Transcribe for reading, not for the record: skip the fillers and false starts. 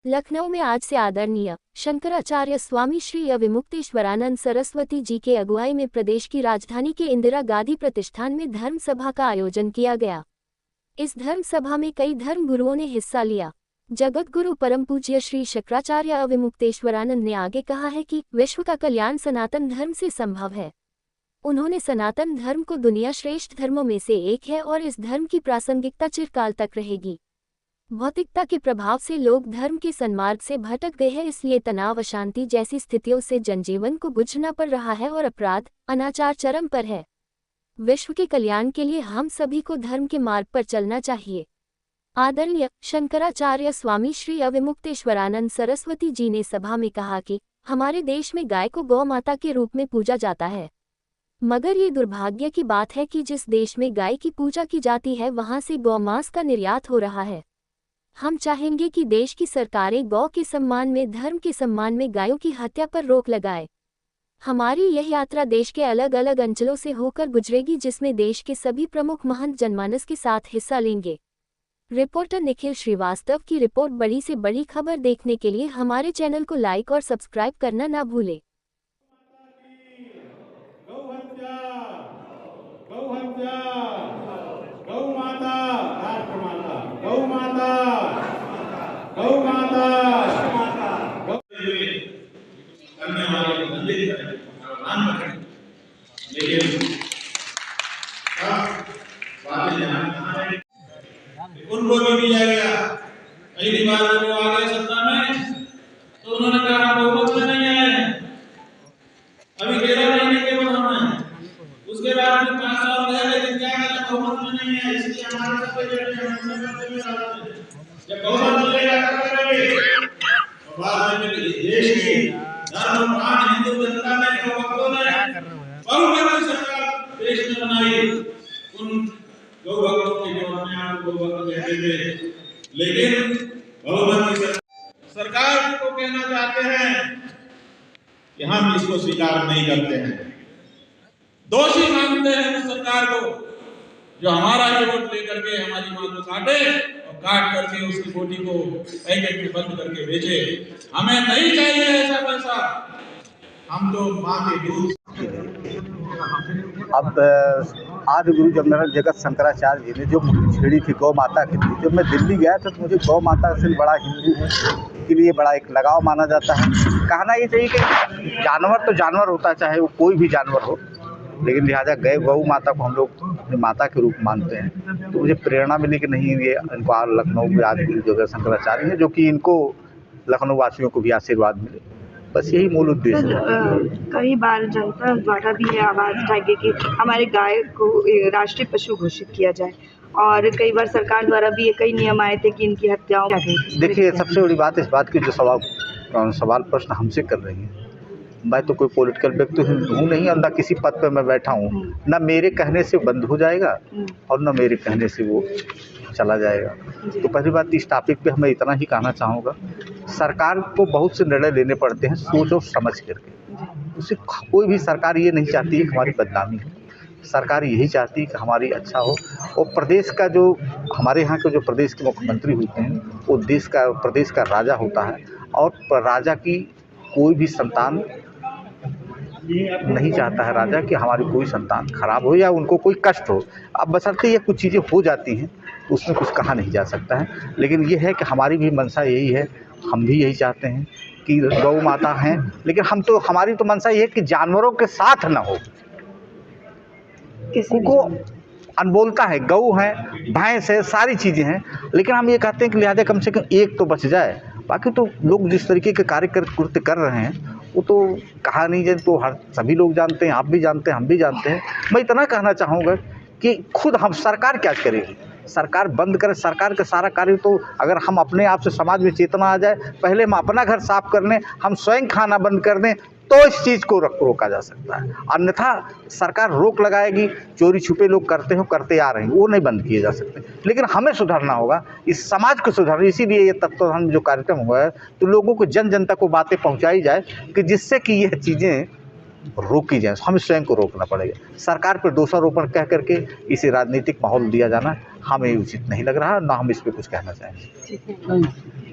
लखनऊ में आज से आदरणीय शंकराचार्य स्वामी श्री अविमुक्तेश्वरानंद सरस्वती जी के अगुवाई में प्रदेश की राजधानी के इंदिरा गांधी प्रतिष्ठान में धर्म सभा का आयोजन किया गया। इस धर्म सभा में कई धर्म गुरुओं ने हिस्सा लिया। जगत गुरु परम पूज्य श्री शंकराचार्य अविमुक्तेश्वरानंद ने आगे कहा है कि विश्व का कल्याण सनातन धर्म से संभव है। उन्होंने सनातन धर्म को दुनिया श्रेष्ठ धर्मों में से एक है और इस धर्म की प्रासंगिकता चिरकाल तक रहेगी। भौतिकता के प्रभाव से लोग धर्म के सन्मार्ग से भटक गए हैं, इसलिए तनाव, अशांति जैसी स्थितियों से जनजीवन को गुजरना पड़ रहा है और अपराध, अनाचार चरम पर है। विश्व के कल्याण के लिए हम सभी को धर्म के मार्ग पर चलना चाहिए। आदरणीय शंकराचार्य स्वामी श्री अविमुक्तेश्वरानंद सरस्वती जी ने सभा में कहा कि हमारे देश में गाय को गौ माता के रूप में पूजा जाता है, मगर ये दुर्भाग्य की बात है कि जिस देश में गाय की पूजा की जाती है वहां से गौमांस का निर्यात हो रहा है। हम चाहेंगे कि देश की सरकारें गौ के सम्मान में, धर्म के सम्मान में गायों की हत्या पर रोक लगाए। हमारी यह यात्रा देश के अलग अलग अंचलों से होकर गुजरेगी, जिसमें देश के सभी प्रमुख महंत जनमानस के साथ हिस्सा लेंगे। रिपोर्टर निखिल श्रीवास्तव की रिपोर्ट। बड़ी से बड़ी खबर देखने के लिए हमारे चैनल को लाइक और सब्सक्राइब करना ना भूलें। उनको भी दिया गया। पहली बार जब वो आ गए सत्ता में तो उन्होंने कहा बहुमत में नहीं आए हैं, अभी 13 महीने के बाद हम हैं। उसके बाद 5 साल रह गए, लेकिन क्या कहते बहुमत में नहीं है, इसलिए हमारे सबसे जब बहुमत मिलेगा तब करेंगे। और बाद में देश की धर्म प्राण हिंदू जनता ने बहुमत सरकार देश में बनाई। उन गौ भक्तों के जो अपने आप को गौ भक्त कहते थे, लेकिन बहुमत की सरकार को कहना चाहते हैं कि हम इसको स्वीकार नहीं करते हैं। दोषी मानते हैं उस सरकार को जो हमारा ही वोट लेकर के हमारी मां को काटे और काट करके उसकी बोटी को पैकेट में बंद करके बेचे। हमें नहीं चाहिए ऐसा पैसा, हम तो मां के दूध। अब आदि गुरु जब मेरा जगत शंकराचार्य जी ने जो छेड़ी थी गौ माता की थी, जब मैं दिल्ली गया था तो मुझे गौ माता से बड़ा हिंदू के लिए बड़ा एक लगाव माना जाता है। कहना ये चाहिए कि जानवर तो जानवर होता है, चाहे वो कोई भी जानवर हो, लेकिन लिहाजा गौ माता को हम लोग अपनी माता के रूप मानते हैं। तो मुझे प्रेरणा मिली कि नहीं, ये इनको लखनऊ में आदि गुरु जगत शंकराचार्य है, जो कि इनको लखनऊ वासियों को भी आशीर्वाद मिले, बस यही मूल उद्देश्य है। कई बार जनता द्वारा भी ये आवाज़ उठाई गई कि हमारे गाय को राष्ट्रीय पशु घोषित किया जाए, और कई बार सरकार द्वारा भी ये कई नियम आए थे कि इनकी हत्याओं। देखिए, सबसे बड़ी बात इस बात की जो सवाल प्रश्न हमसे कर रही है, मैं तो कोई पॉलिटिकल व्यक्ति हूँ नहीं, और न किसी पद पर मैं बैठा हूँ। न मेरे कहने से बंद हो जाएगा और न मेरे कहने से वो चला जाएगा। तो पहली बात इस टॉपिक पे हमें इतना ही कहना चाहूँगा, सरकार को बहुत से निर्णय लेने पड़ते हैं सोच और समझ करके। उसे कोई भी सरकार ये नहीं चाहती है कि हमारी बदनामी हो, सरकार यही चाहती है कि हमारी अच्छा हो। और प्रदेश का जो हमारे यहाँ के जो प्रदेश के मुख्यमंत्री होते हैं, वो प्रदेश का राजा होता है, और राजा की कोई भी संतान नहीं चाहता है राजा कि हमारी कोई संतान खराब हो या उनको कोई कष्ट हो। अब बशर्ते ये कुछ चीज़ें हो जाती हैं तो उसमें कुछ कहा नहीं जा सकता है, लेकिन ये है कि हमारी भी मंशा यही है, हम भी यही चाहते हैं कि गौ माता हैं, लेकिन हमारी तो मंशा ये है कि जानवरों के साथ ना हो। उनको अनबोलता है, गऊ है, भैंस है, सारी चीज़ें हैं, लेकिन हम ये कहते हैं कि लिहाजा कम से कम एक तो बच जाए। बाकी तो लोग जिस तरीके के कृत्य कर रहे हैं वो तो कहा नहीं जाए, तो सभी लोग जानते हैं, आप भी जानते हैं, हम भी जानते हैं। मैं इतना कहना चाहूँगा कि खुद हम सरकार क्या करेगी, सरकार बंद करे। सरकार का सारा कार्य तो अगर हम अपने आप से समाज में चेतना आ जाए, पहले हम अपना घर साफ कर लें, हम स्वयं खाना बंद कर दें, तो इस चीज़ को रोका जा सकता है। अन्यथा सरकार रोक लगाएगी, चोरी छुपे लोग करते आ रहे हैं, वो नहीं बंद किए जा सकते। लेकिन हमें सुधरना होगा, इस समाज को सुधारना। इसीलिए ये तत्वधान जो कार्यक्रम हुआ है, तो लोगों को जन जनता को बातें पहुंचाई जाए कि जिससे कि यह चीज़ें रोकी जाए। हमें स्वयं को रोकना पड़ेगा। सरकार पर दोषारोपण कह करके इसे राजनीतिक माहौल दिया जाना हमें उचित नहीं लग रहा, ना हम इस पर कुछ कहना चाहेंगे।